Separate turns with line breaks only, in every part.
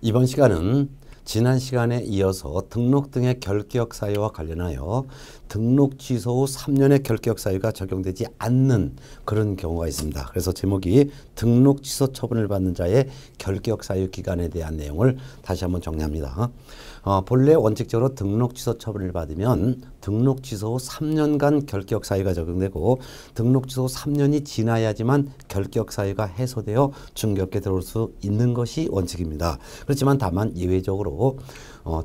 이번 시간은 지난 시간에 이어서 등록 등의 결격 사유와 관련하여 등록 취소 후 3년의 결격 사유가 적용되지 않는 그런 경우가 있습니다. 그래서 제목이 등록 취소 처분을 받는 자의 결격 사유 기간에 대한 내용을 다시 한번 정리합니다. 본래 원칙적으로 등록 취소 처분을 받으면 등록 취소 후 3년간 결격 사유가 적용되고 등록 취소 후 3년이 지나야지만 결격 사유가 해소되어 중개업계에 들어올 수 있는 것이 원칙입니다. 그렇지만 다만 예외적으로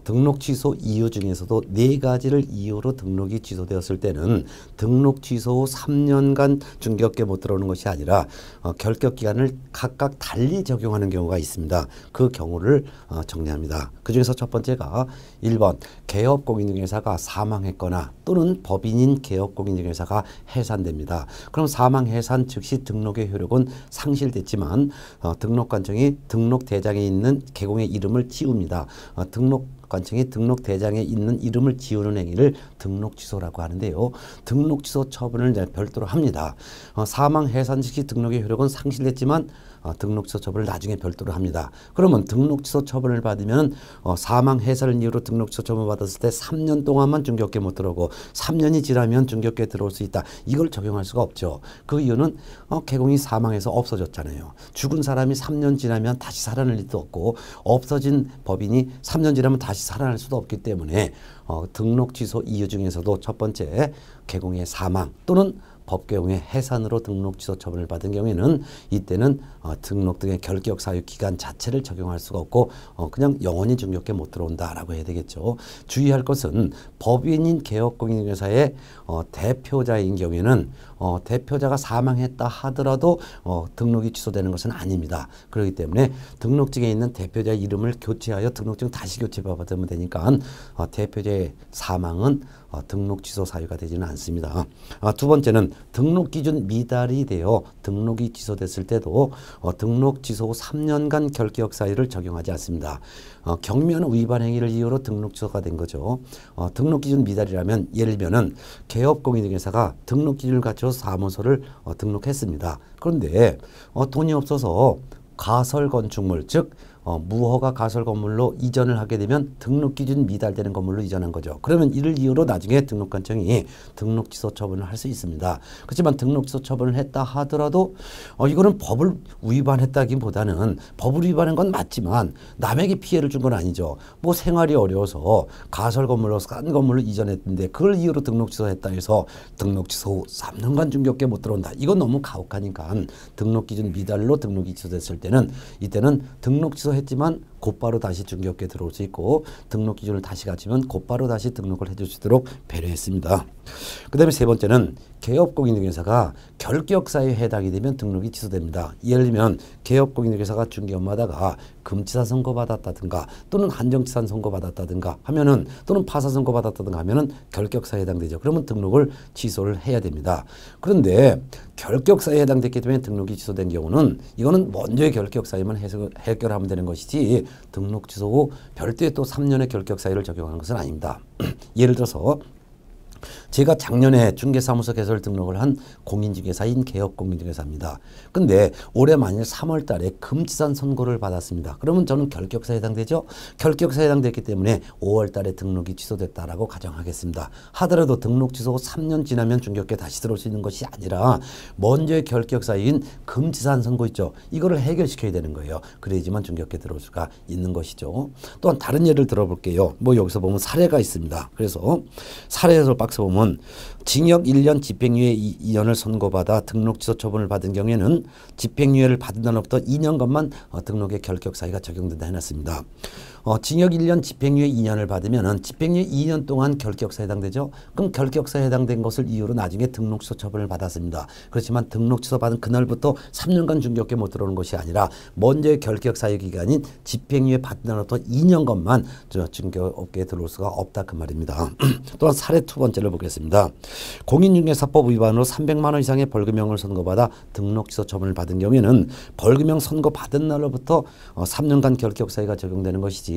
등록 취소 이유 중에서도 4가지를 이유로 등록이 취소되었을 때는 등록 취소 후 3년간 중개업계에 못 들어오는 것이 아니라 결격 기간을 각각 달리 적용하는 경우가 있습니다. 그 경우를 정리합니다. 그 중에서 첫 번째가 1번 개업공인중개사가 사망했거나 또는 법인인 개업공인중개사가 해산됩니다. 그럼 사망 해산 즉시 등록의 효력은 상실됐지만 등록관청이 등록대장에 있는 개공의 이름을 지웁니다. 등록관청이 등록대장에 있는 이름을 지우는 행위를 등록 취소라고 하는데요. 등록 취소 처분을 별도로 합니다. 사망 해산 즉시 등록의 효력은 상실됐지만 등록 취소 처분을 나중에 별도로 합니다. 그러면 등록 취소 처분을 받으면 사망 해산을 이유로 등록 취소 처분을 받았을 때 3년 동안만 중개업계에 못 들어오고 3년이 지나면 중개업계에 들어올 수 있다. 이걸 적용할 수가 없죠. 그 이유는 개공이 사망해서 없어졌잖아요. 죽은 사람이 3년 지나면 다시 살아날 리도 없고 없어진 법인이 3년 지나면 다시 살아날 수도 없기 때문에 등록 취소 이유 중에서도 첫 번째 개공의 사망 또는 법개공의 해산으로 등록 취소 처분을 받은 경우에는 이때는 등록 등의 결격 사유 기간 자체를 적용할 수가 없고 그냥 영원히 중개업계에 못 들어온다라고 해야 되겠죠. 주의할 것은 법인인 개업공인중개사의 대표자인 경우에는 대표자가 사망했다 하더라도 등록이 취소되는 것은 아닙니다. 그렇기 때문에 등록증에 있는 대표자의 이름을 교체하여 등록증 다시 교체받으면 되니까 대표자의 사망은 등록 취소 사유가 되지는 않습니다. 두 번째는 등록 기준 미달이 되어 등록이 취소됐을 때도 등록 취소 후 3년간 결격 사유를 적용하지 않습니다. 경미한 위반 행위를 이유로 등록 취소가 된 거죠. 등록 기준 미달이라면 예를 들면은 개업공인중개사가 등록 기준을 갖춰서 사무소를 등록했습니다. 그런데 돈이 없어서 가설 건축물 즉 무허가 가설 건물로 이전을 하게 되면 등록 기준 미달되는 건물로 이전한 거죠. 그러면 이를 이유로 나중에 등록관청이 등록 취소 처분을 할 수 있습니다. 그렇지만 등록 취소 처분을 했다 하더라도 이거는 법을 위반했다기보다는 법을 위반한 건 맞지만 남에게 피해를 준 건 아니죠. 뭐 생활이 어려워서 가설 건물로 싼 건물로 이전했는데 그걸 이유로 등록 취소했다 해서 등록 취소 후 3년간 중개업계에 못 들어온다. 이건 너무 가혹하니까 등록 기준 미달로 등록이 취소됐을 때는 이때는 등록 취소했지만 곧바로 다시 중개업계에 들어올 수 있고 등록 기준을 다시 갖추면 곧바로 다시 등록을 해줄 수 있도록 배려했습니다. 그 다음에 세 번째는 개업공인중개사가 결격사유에 해당이 되면 등록이 취소됩니다. 예를 들면 개업공인중개사가 중개업마다가 금치산 선고받았다든가 또는 한정치산 선고받았다든가 하면은 또는 파산 선고받았다든가 하면은 결격사유에 해당되죠. 그러면 등록을 취소를 해야 됩니다. 그런데 결격사유에 해당됐기 때문에 등록이 취소된 경우는 이거는 먼저의 결격사유만 해결하면 되는 것이지 등록 취소 후 별도의 또 3년의 결격사유를 적용하는 것은 아닙니다. 예를 들어서 제가 작년에 중개사무소 개설 등록을 한 공인중개사인 개업공인중개사입니다. 근데 올해 만일 3월 달에 금치산 선고를 받았습니다. 그러면 저는 결격사에 해당되죠? 결격사에 해당됐기 때문에 5월 달에 등록이 취소됐다라고 가정하겠습니다. 하더라도 등록 취소 후 3년 지나면 중개업계에 다시 들어올 수 있는 것이 아니라 먼저의 결격사유인 금치산 선고 있죠. 이거를 해결시켜야 되는 거예요. 그래야지만 중개업계에 들어올 수가 있는 것이죠. 또한 다른 예를 들어볼게요. 뭐 여기서 보면 사례가 있습니다. 그래서 사례에서 박스 보면 징역 1년 집행유예 2년을 선고받아 등록 취소 처분을 받은 경우에는 집행유예를 받은 날로부터 2년간만 등록의 결격 사유가 적용된다 해놨습니다. 징역 1년 집행유예 2년을 받으면 집행유예 2년 동안 결격사에 해당되죠. 그럼 결격사에 해당된 것을 이유로 나중에 등록 취소 처분을 받았습니다. 그렇지만 등록 취소 받은 그날부터 3년간 중개업계에 못 들어오는 것이 아니라 먼저의 결격사유 기간인 집행유예 받은 날부터 2년간만 중개업계에 들어올 수가 없다 그 말입니다. 또한 사례 두 번째를 보겠습니다. 공인중개사법 위반으로 300만 원 이상의 벌금형을 선고받아 등록 취소 처분을 받은 경우에는 벌금형 선고받은 날로부터 3년간 결격사유가 적용되는 것이지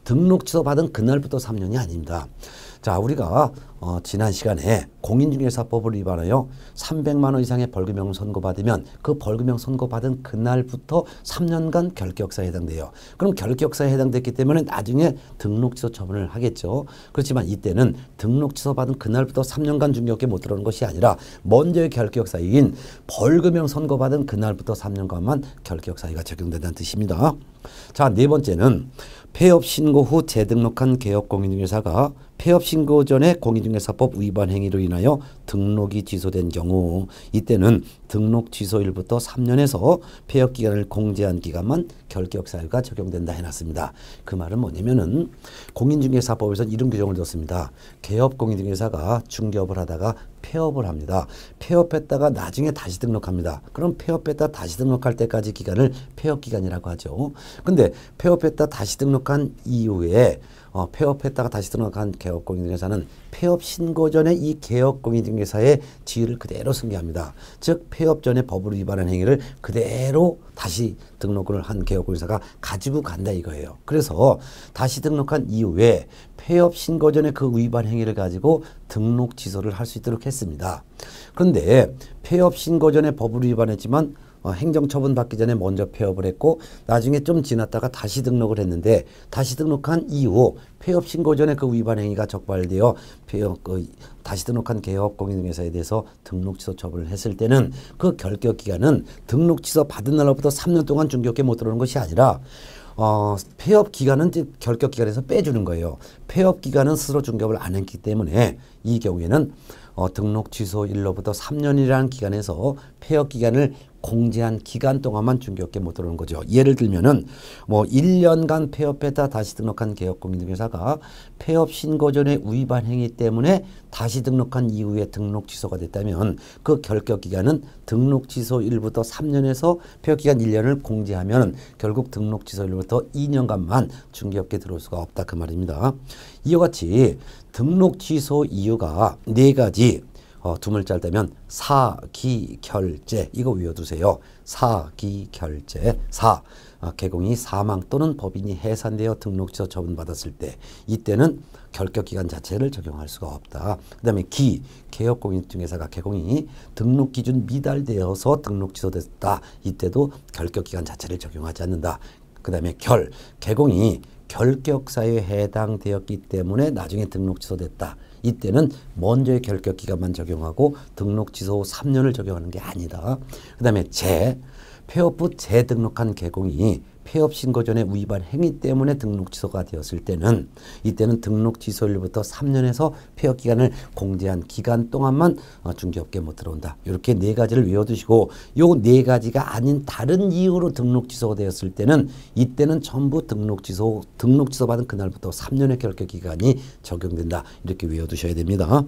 등록 취소 받은 그날부터 3년이 아닙니다. 자, 우리가 지난 시간에 공인중개사법을 위반하여 300만 원 이상의 벌금형 선고받으면 그 벌금형 선고받은 그날부터 3년간 결격사에 해당돼요. 그럼 결격사에 해당됐기 때문에 나중에 등록취소 처분을 하겠죠. 그렇지만 이때는 등록취소 받은 그날부터 3년간 중개업계에 못 들어오는 것이 아니라 먼저의 결격사유인 벌금형 선고받은 그날부터 3년간만 결격사유가 적용된다는 뜻입니다. 자, 네 번째는 폐업 신고 후 재등록한 개업 공인중개사가 폐업 신고 전에 공인중개사법 위반 행위로 인하여 등록이 취소된 경우 이때는 등록 취소일부터 3년에서 폐업 기간을 공제한 기간만 결격 사유가 적용된다 해놨습니다. 그 말은 뭐냐면은 공인중개사법에서 이런 규정을 뒀습니다. 개업 공인중개사가 중개업을 하다가 폐업을 합니다. 폐업했다가 나중에 다시 등록합니다. 그럼 폐업했다 다시 등록할 때까지 기간을 폐업 기간이라고 하죠. 근데 폐업했다 다시 등록한 이후에 폐업했다가 다시 등록한 개업공인중개사는 폐업 신고 전에 이 개업공인중개사의 지위를 그대로 승계합니다. 즉 폐업 전에 법을 위반한 행위를 그대로 다시 등록을 한 개업공인중개사가 가지고 간다 이거예요. 그래서 다시 등록한 이후에 폐업 신고 전에 그 위반 행위를 가지고 등록 취소를 할 수 있도록 했습니다. 그런데 폐업 신고 전에 법을 위반했지만 행정처분 받기 전에 먼저 폐업을 했고 나중에 좀 지났다가 다시 등록을 했는데 다시 등록한 이후 폐업 신고 전에 그 위반 행위가 적발되어 다시 등록한 개업 공인중개사에 대해서 등록 취소 처분을 했을 때는 그 결격 기간은 등록 취소 받은 날로부터 3년 동안 중개업계에 못 들어오는 것이 아니라 폐업 기간은 결격 기간에서 빼주는 거예요. 폐업 기간은 스스로 중개업을 안 했기 때문에 이 경우에는 등록 취소일로부터 3년이라는 기간에서 폐업 기간을 공제한 기간 동안만 중개업계에 못 들어오는 거죠. 예를 들면은 1년간 폐업했다 다시 등록한 개업공인중개사가 폐업 신고 전에 위반 행위 때문에 다시 등록한 이후에 등록 취소가 됐다면 그 결격 기간은 등록 취소일부터 3년에서 폐업 기간 1년을 공제하면 결국 등록 취소일부터 2년간만 중개업계에 들어올 수가 없다 그 말입니다. 이와 같이 등록 취소 이유가 4가지 두 물자를 떼면 사기결제 이거 외워두세요. 사기결제 개공이 사망 또는 법인이 해산되어 등록취소 처분받았을 때 이때는 결격기간 자체를 적용할 수가 없다. 그 다음에 개업공인중개사가 개공이 등록기준 미달되어서 등록취소됐다. 이때도 결격기간 자체를 적용하지 않는다. 그 다음에 개공이 결격사유에 해당되었기 때문에 나중에 등록 취소됐다. 이때는 먼저의 결격 기간만 적용하고 등록 취소 후 3년을 적용하는 게 아니다. 그 다음에 폐업 후 재등록한 개공이 폐업 신고 전에 위반 행위 때문에 등록 취소가 되었을 때는 이때는 등록 취소일부터 3년에서 폐업 기간을 공제한 기간 동안만 중개업계에 못 들어온다. 이렇게 4가지를 외워두시고 요 4가지가 아닌 다른 이유로 등록 취소가 되었을 때는 이때는 전부 등록 취소 받은 그날부터 3년의 결격 기간이 적용된다. 이렇게 외워두셔야 됩니다.